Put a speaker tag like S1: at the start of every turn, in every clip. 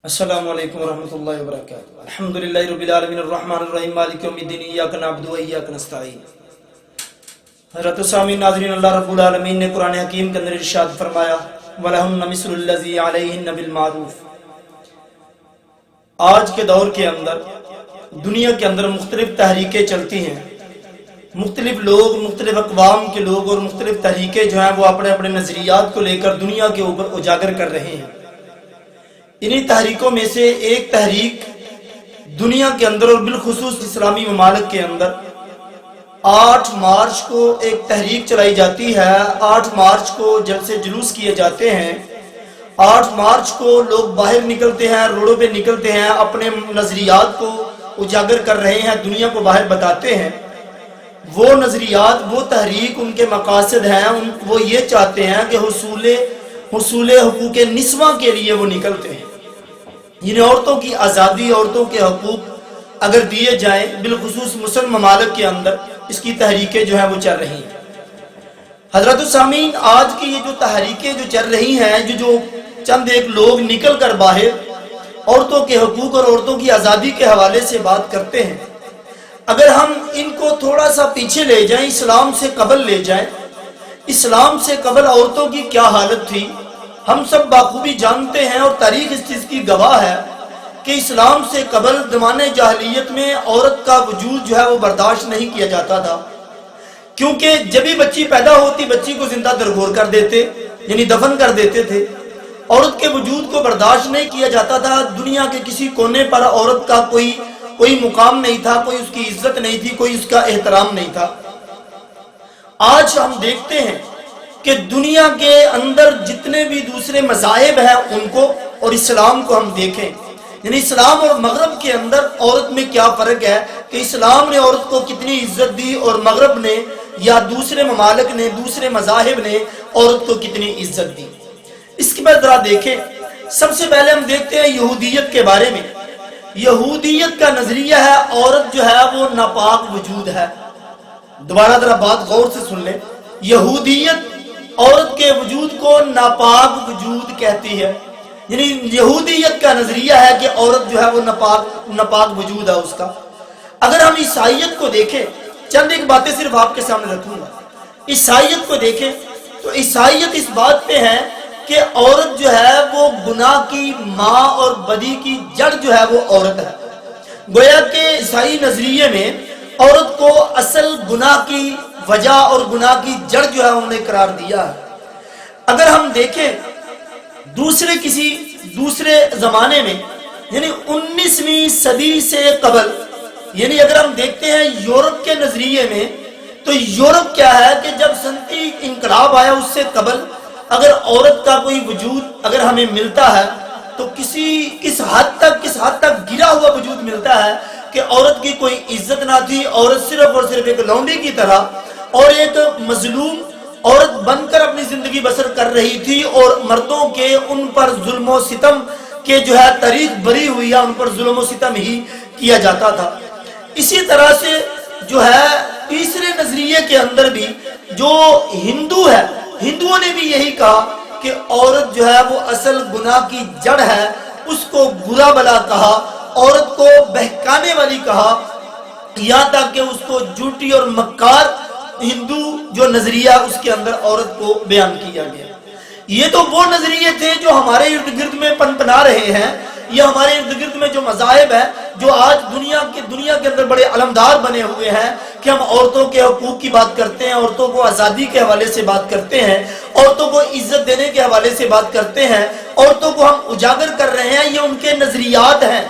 S1: السلام علیکم ورحمۃ اللہ وبرکاتہ۔ الحمدللہ رب العالمین الرحمن الرحیم مالک یوم الدین ایاک نعبد و ایاک نستعین۔ حضرت سامعین ناظرین، اللہ رب العالمین نے قرآن حکیم کے اندر ارشاد فرمایا وَلَهُنَّ مِثْلُ الَّذِي عَلَيْهِنَّ بِالْمَعْرُوفِ۔ آج کے دور کے اندر دنیا کے اندر مختلف تحریکیں چلتی ہیں، مختلف لوگ، مختلف اقوام کے لوگ اور مختلف تحریکیں جو ہیں وہ اپنے اپنے نظریات کو لے کر دنیا کے اوپر اجاگر کر رہے ہیں۔ انہی تحریکوں میں سے ایک تحریک دنیا کے اندر اور بالخصوص اسلامی ممالک کے اندر 8 مارچ کو ایک تحریک چلائی جاتی ہے۔ 8 مارچ کو جلسے جلوس کیے جاتے ہیں۔ 8 مارچ کو لوگ باہر نکلتے ہیں، روڈوں پہ نکلتے ہیں، اپنے نظریات کو اجاگر کر رہے ہیں، دنیا کو باہر بتاتے ہیں۔ وہ نظریات، وہ تحریک، ان کے مقاصد ہیں، وہ یہ چاہتے ہیں کہ حصول حقوق نسواں کے لیے وہ نکلتے ہیں۔ یعنی عورتوں کی آزادی، عورتوں کے حقوق اگر دیے جائیں، بالخصوص مسلم ممالک کے اندر اس کی تحریکیں جو ہیں وہ چل رہی ہیں۔ حضرت سامعین، آج کی یہ جو تحریکیں جو چل رہی ہیں، جو چند ایک لوگ نکل کر باہر عورتوں کے حقوق اور عورتوں کی آزادی کے حوالے سے بات کرتے ہیں، اگر ہم ان کو تھوڑا سا پیچھے لے جائیں، اسلام سے قبل لے جائیں، اسلام سے قبل عورتوں کی کیا حالت تھی، ہم سب بخوبی جانتے ہیں اور تاریخ اس چیز کی گواہ ہے کہ اسلام سے قبل زمانے جاہلیت میں عورت کا وجود جو ہے وہ برداشت نہیں کیا جاتا تھا، کیونکہ جب ہی بچی پیدا ہوتی بچی کو زندہ درگور کر دیتے، یعنی دفن کر دیتے تھے۔ عورت کے وجود کو برداشت نہیں کیا جاتا تھا۔ دنیا کے کسی کونے پر عورت کا کوئی مقام نہیں تھا، کوئی اس کی عزت نہیں تھی، کوئی اس کا احترام نہیں تھا۔ آج ہم دیکھتے ہیں کہ دنیا کے اندر جتنے بھی دوسرے مذاہب ہیں ان کو اور اسلام کو ہم دیکھیں، یعنی اسلام اور مغرب کے اندر عورت میں کیا فرق ہے، کہ اسلام نے عورت کو کتنی عزت دی اور مغرب نے یا دوسرے ممالک نے، دوسرے مذاہب نے عورت کو کتنی عزت دی۔ اس کے بعد ذرا دیکھیں، سب سے پہلے ہم دیکھتے ہیں یہودیت کے بارے میں۔ یہودیت کا نظریہ ہے عورت جو ہے وہ ناپاک وجود ہے۔ دوبارہ ذرا بات غور سے سن لیں، یہودیت عورت کے وجود کو ناپاک وجود کہتی ہے، یعنی یہودیت کا نظریہ ہے کہ عورت جو ہے وہ ناپاک وجود ہے اس کا۔ اگر ہم عیسائیت کو دیکھیں، چند ایک باتیں صرف آپ کے سامنے رکھوں گا۔ عیسائیت کو دیکھیں تو عیسائیت اس بات پہ ہے کہ عورت جو ہے وہ گناہ کی ماں اور بدی کی جڑ جو ہے وہ عورت ہے۔ گویا کہ عیسائی نظریے میں عورت کو اصل گناہ کی وجہ اور گناہ کی جڑ جو ہے انہوں نے قرار دیا ہے۔ اگر ہم دیکھیں دوسرے زمانے میں، یعنی 19ویں صدی سے قبل، یعنی اگر ہم دیکھتے ہیں یورپ کے نظریے میں، تو یورپ کیا ہے کہ جب صنعتی انقلاب آیا اس سے قبل اگر عورت کا کوئی وجود اگر ہمیں ملتا ہے تو کس حد تک گرا ہوا وجود ملتا ہے کہ عورت کی کوئی عزت نہ تھی، عورت صرف اور صرف ایک لونڈی کی طرح اور ایک مظلوم عورت بن کر اپنی زندگی بسر کر رہی تھی، اور مردوں کے ان پر ظلم و ستم کے جو ہے تاریخ بری ہوئی ہے، ان پر ظلم و ستم ہی کیا جاتا تھا۔ اسی طرح سے جو ہے تیسرے نظریے کے اندر بھی جو ہندو ہے، ہندوؤں نے بھی یہی کہا کہ عورت جو ہے وہ اصل گناہ کی جڑ ہے، اس کو برا بلا کہا، عورت کو بہکانے والی کہا، یہاں تک کہ اس کو جھوٹی اور مکار ہندو جو نظریہ اس کے اندر عورت کو بیان کیا گیا۔ یہ تو وہ نظریے تھے جو ہمارے ارد گرد میں پنپنا رہے ہیں، یہ ہمارے ارد گرد میں جو مذاہب ہیں جو آج دنیا کے اندر بڑے علمدار بنے ہوئے ہیں کہ ہم عورتوں کے حقوق کی بات کرتے ہیں، عورتوں کو آزادی کے حوالے سے بات کرتے ہیں، عورتوں کو عزت دینے کے حوالے سے بات کرتے ہیں، عورتوں کو ہم اجاگر کر رہے ہیں، یہ ان کے نظریات ہیں۔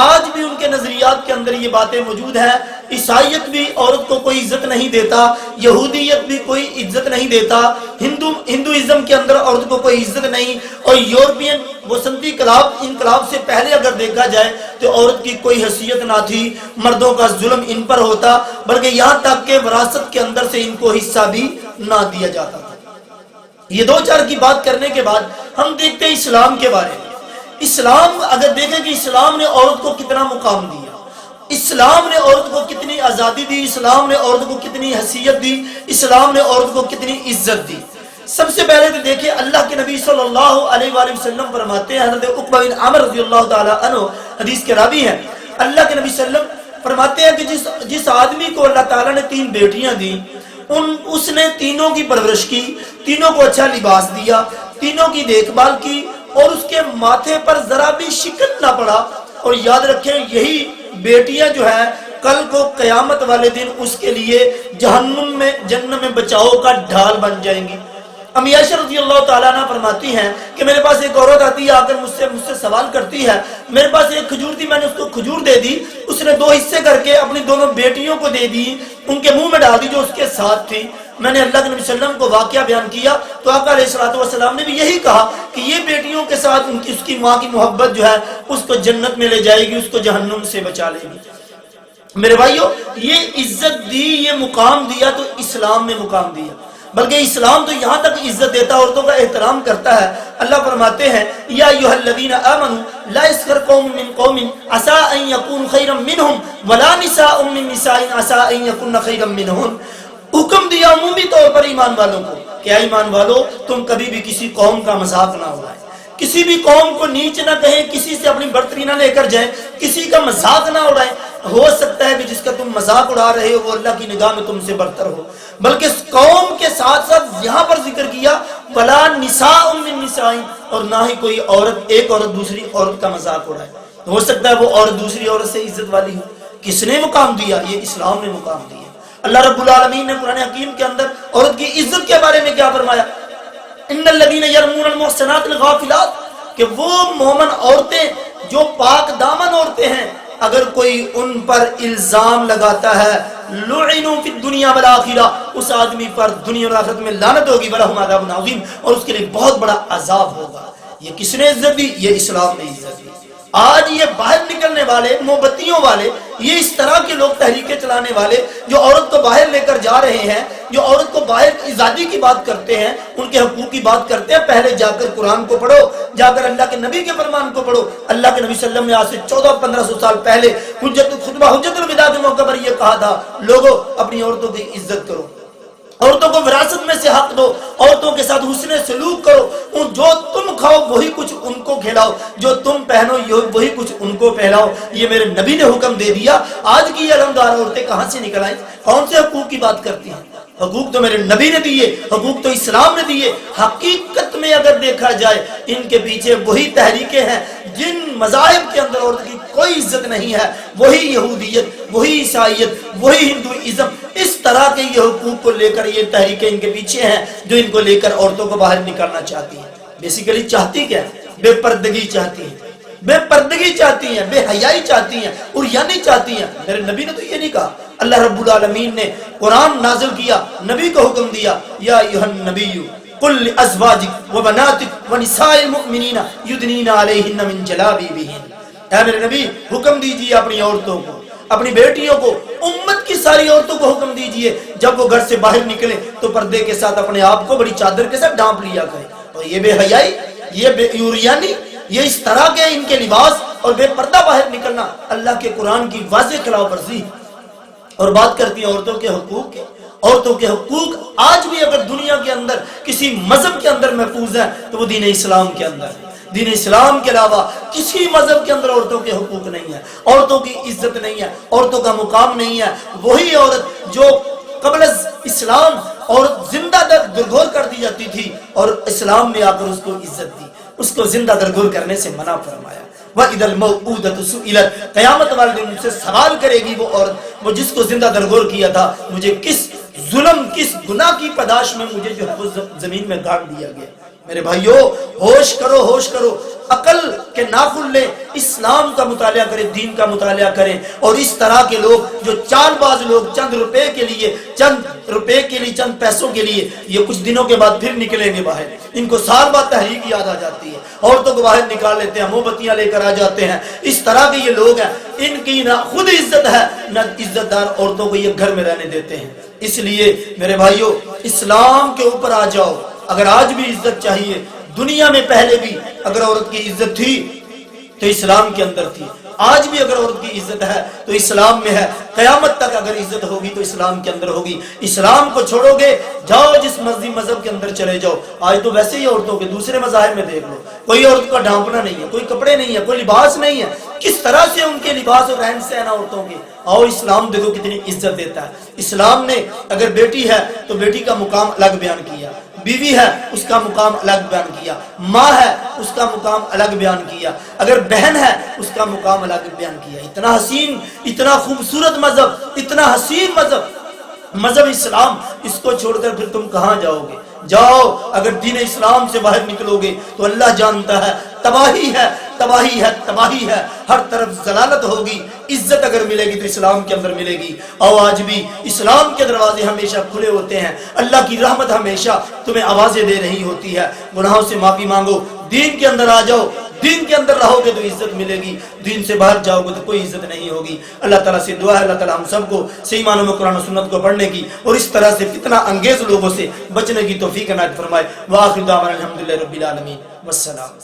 S1: آج بھی ان کے نظریات کے اندر یہ باتیں موجود ہیں۔ عیسائیت بھی عورت کو کوئی عزت نہیں دیتا، یہودیت بھی کوئی عزت نہیں دیتا، ہندوازم کے اندر عورت کو کوئی عزت نہیں، اور یورپین وسنتی انقلاب سے پہلے اگر دیکھا جائے تو عورت کی کوئی حیثیت نہ تھی، مردوں کا ظلم ان پر ہوتا، بلکہ یہاں تک کہ وراثت کے اندر سے ان کو حصہ بھی نہ دیا جاتا تھا۔ یہ دو چار کی بات کرنے کے بعد ہم دیکھتے ہیں اسلام کے بارے میں۔ اسلام اگر دیکھیں کہ اسلام نے عورت کو کتنا مقام دیا، اسلام نے عورت کو کتنی آزادی دی، اسلام نے عورت کو کتنی حیثیت دی، اسلام نے عورت کو کتنی عزت دی۔ سب سے پہلے تو دیکھیں اللہ کے نبی صلی اللہ علیہ وآلہ وسلم فرماتے ہیں، حضرت عقبہ بن عامر رضی اللہ تعالیٰ عنہ حدیث کے راوی ہیں، اللہ کے نبی صلی اللہ علیہ وسلم فرماتے ہیں کہ جس آدمی کو اللہ تعالیٰ نے 3 بیٹیاں دی، اس نے تینوں کی پرورش کی، تینوں کو اچھا لباس دیا، تینوں کی دیکھ بھال کی، اور اس کے ماتھے پر ذرا بھی شکن نہ پڑا، اور یاد رکھیں یہی بیٹیاں جو ہے کل کو قیامت والے دن اس کے لیے جہنم میں بچاؤ کا ڈھال بن جائیں گی۔ امی عائشہ رضی اللہ تعالیٰ عنہ فرماتی ہیں کہ میرے پاس ایک عورت آتی ہے، آ کر مجھ سے سوال کرتی ہے، میرے پاس ایک کھجور تھی، میں نے اس کو کھجور دے دی، اس نے 2 حصے کر کے اپنی دونوں بیٹیوں کو دے دی، ان کے منہ میں ڈال دی جو اس کے ساتھ تھی۔ میں نے اللہ کے نبی صلی اللہ علیہ وسلم کو واقعہ بیان کیا تو آقا علیہ الصلوۃ والسلام نے بھی یہی کہا کہ یہ بیٹیوں کے ساتھ اس کی ماں کی محبت جو ہے اس کو جنت میں لے جائے گی، اس کو جہنم سے بچا لے گی۔ میرے بھائیو، یہ عزت دی، یہ مقام دیا تو اسلام میں مقام دیا، بلکہ اسلام تو یہاں تک عزت دیتا ہے، عورتوں کا احترام کرتا ہے۔ اللہ فرماتے ہیں یا ایھا الذین آمنوا لا یسخر قوم من قوم عسى ان یکونوا خیرا منهم ولا نساء من نساء عسى ان یکن خیرا منهن۔ حکم دیا عمومی طور پر ایمان والوں کو کہ اے ایمان والو، تم کبھی بھی کسی قوم کا مذاق نہ اڑائیں، کسی بھی قوم کو نیچ نہ کہیں، کسی سے اپنی برتری نہ لے کر جائیں، کسی کا مذاق نہ اڑائیں۔ ہو سکتا ہے کہ جس کا تم مذاق اڑا رہے ہو وہ اللہ کی نگاہ میں تم سے برتر ہو، بلکہ اس قوم کے ساتھ ساتھ یہاں پر ذکر کیا ولا نساء من نساء، اور نہ ہی کوئی ایک عورت دوسری عورت کا مذاق اڑائے۔ ہو سکتا ہے وہ عورت دوسری عورت سے عزت والی ہو۔ کس نے مقام دیا؟ یہ اسلام نے مقام دیا۔ اللہ رب العالمین نے قرآن حکیم کے اندر عورت کی عزت کے بارے میں کیا فرمایا؟ ان الذین یرمون المحصنات الغافلات، کہ وہ مومن عورتیں جو پاک دامن عورتیں ہیں، اگر کوئی ان پر الزام لگاتا ہے لعنوا فی الدنیا والآخرہ، اس آدمی پر دنیا اور آخرت میں لعنت ہوگی، ولہم عذاب عظیم، اور اس کے لیے بہت بڑا عذاب ہوگا۔ یہ کس نے عزت دی؟ یہ اسلام نے عزت دی۔ آج یہ باہر نکلنے والے موم بتیوں والے، یہ اس طرح کے لوگ تحریکیں چلانے والے جو عورت کو باہر لے کر جا رہے ہیں، جو عورت کو باہر آزادی کی بات کرتے ہیں، ان کے حقوق کی بات کرتے ہیں، پہلے جا کر قرآن کو پڑھو، جا کر اللہ کے نبی کے فرمان کو پڑھو۔ اللہ کے نبی صلی اللہ علیہ وسلم نے آج سے 1400-1500 سال پہلے حجت الوداع کے موقع پر یہ کہا تھا، لوگوں اپنی عورتوں کی عزت کرو، عورتوں کو وراثت میں سے حق دو، عورتوں کے ساتھ حسن سلوک کرو، جو تم کھاؤ وہی کچھ ان کو کھلاؤ، جو تم پہنو وہی کچھ ان کو پہناؤ۔ یہ میرے نبی نے حکم دے دیا۔ آج کی یہ علمدار عورتیں کہاں سے نکل آئیں؟ کون سے حقوق کی بات کرتی ہیں؟ حقوق تو میرے نبی نے دیے، حقوق تو اسلام نے دیے۔ حقیقت میں اگر دیکھا جائے ان کے پیچھے وہی تحریکیں ہیں جن مذاہب کے اندر عورت کی کوئی عزت نہیں ہے، وہی یہودیت، وہی عیسائیت، وہی ہندوازم، اس طرح کے یہ حقوق کو لے کر یہ تحریکیں ان کے پیچھے ہیں جو ان کو لے کر عورتوں کو باہر نکالنا چاہتی ہیں۔ بیسیکلی چاہتی کیا ہے؟ بے پردگی چاہتی ہیں، بے پردگی چاہتی ہیں، بے حیائی چاہتی ہیں، اور یعنی چاہتی ہیں۔ میرے نبی نے تو یہ نہیں کہا، اللہ رب العالمین نے قرآن نازل کیا، نبی کو حکم دیا، یا ایھا النبی قل لازواجک وبناتک ونساء المؤمنین یدنین علیہن من جلابیبہن۔ اے میرے نبی، حکم دیجیے اپنی عورتوں کو، اپنی بیٹیوں کو، امت کی ساری عورتوں کو حکم دیجیے جب وہ گھر سے باہر نکلے تو پردے کے ساتھ اپنے آپ کو بڑی چادر کے ساتھ ڈھانپ لیا کرے۔ اور یہ بے حیائی، یہ بے یوریانی، یہ اس طرح کے ان کے لباس اور بے پردہ باہر نکلنا اللہ کے قرآن کی واضح خلاف ورزی۔ اور بات کرتی ہیں عورتوں کے حقوق کے۔ عورتوں کے حقوق آج بھی اگر دنیا کے اندر کسی مذہب کے اندر محفوظ ہیں تو وہ دین اسلام کے اندر ہے۔ دین اسلام کے علاوہ کسی مذہب کے اندر عورتوں کے حقوق نہیں ہے، عورتوں کی عزت نہیں ہے، عورتوں کا مقام نہیں ہے۔ وہی عورت جو قبل اسلام عورت زندہ درگور کر دی جاتی تھی، اور اسلام نے آ کر اس کو عزت دی، اس کو زندہ درگور کرنے سے منع فرمایا۔ وَإِذَا الْمَوْءُودَةُ سُئِلَتْ، قیامت والے دن مجھ سے سوال کرے گی وہ عورت، وہ جس کو زندہ درگور کیا تھا، مجھے کس ظلم، کس گناہ کی پاداش میں مجھے جو ہے وہ زمین میں گاڑ دیا گیا۔ میرے بھائیو، ہوش کرو، ہوش کرو، عقل کے ناخن لیں، اسلام کا مطالعہ کریں، دین کا مطالعہ کریں۔ اور اس طرح کے لوگ جو چال باز لوگ چند روپے کے لیے، چند پیسوں کے لیے، یہ کچھ دنوں کے بعد پھر نکلیں گے باہر۔ ان کو سال بعد تحریک یاد آ جاتی ہے، عورتوں کو باہر نکال لیتے ہیں، موم بتیاں لے کر آ جاتے ہیں۔ اس طرح کے یہ لوگ ہیں، ان کی نہ خود عزت ہے، نہ عزت دار عورتوں کو یہ گھر میں رہنے دیتے ہیں۔ اس لیے میرے بھائیو، اسلام کے اوپر آ جاؤ۔ اگر آج بھی عزت چاہیے، دنیا میں پہلے بھی اگر عورت کی عزت تھی تو اسلام کے اندر تھی، آج بھی اگر عورت کی عزت ہے تو اسلام میں ہے، قیامت تک اگر عزت ہوگی تو اسلام کے اندر ہوگی۔ اسلام کو چھوڑو گے، جاؤ جس مذہب کے اندر چلے جاؤ۔ آج تو ویسے ہی عورتوں کے دوسرے مذاہب میں دیکھ لو، کوئی عورت کا ڈھانپنا نہیں ہے، کوئی کپڑے نہیں ہے، کوئی لباس نہیں ہے، کس طرح سے ان کے لباس اور رہن سہن عورتوں کے۔ آؤ اسلام دیکھو کتنی عزت دیتا ہے۔ اسلام نے اگر بیٹی ہے تو بیٹی کا مقام الگ بیان کیا، بیوی ہے اس کا مقام الگ بیان کیا، ماں ہے اس کا مقام الگ بیان کیا، اگر بہن ہے اس کا مقام الگ بیان کیا۔ اتنا حسین، اتنا خوبصورت مذہب، اتنا حسین مذہب اسلام، اس کو چھوڑ کر پھر تم کہاں جاؤ گے؟ جاؤ، اگر دین اسلام سے باہر نکلو گے تو اللہ جانتا ہے تباہی ہے، تباہی ہے، تباہی ہے، ہر طرف ضلالت ہوگی۔ عزت اگر ملے گی تو اسلام کے اندر ملے گی۔ اور آج بھی اسلام کے دروازے ہمیشہ کھلے ہوتے ہیں، اللہ کی رحمت ہمیشہ تمہیں آوازیں دے رہی ہوتی ہے۔ گناہوں سے معافی مانگو، دین کے اندر آ جاؤ، دین کے اندر رہو گے تو عزت ملے گی، دین سے باہر جاؤ گے تو کوئی عزت نہیں ہوگی۔ اللہ تعالیٰ سے دعا ہے اللہ تعالیٰ ہم سب کو صحیح معنوں میں قرآن و سنت کو پڑھنے کی اور اس طرح سے فتنہ انگیز لوگوں سے بچنے کی توفیق عنایت فرمائے۔ وآخر دعوانا الحمدللہ رب العالمین، والسلام۔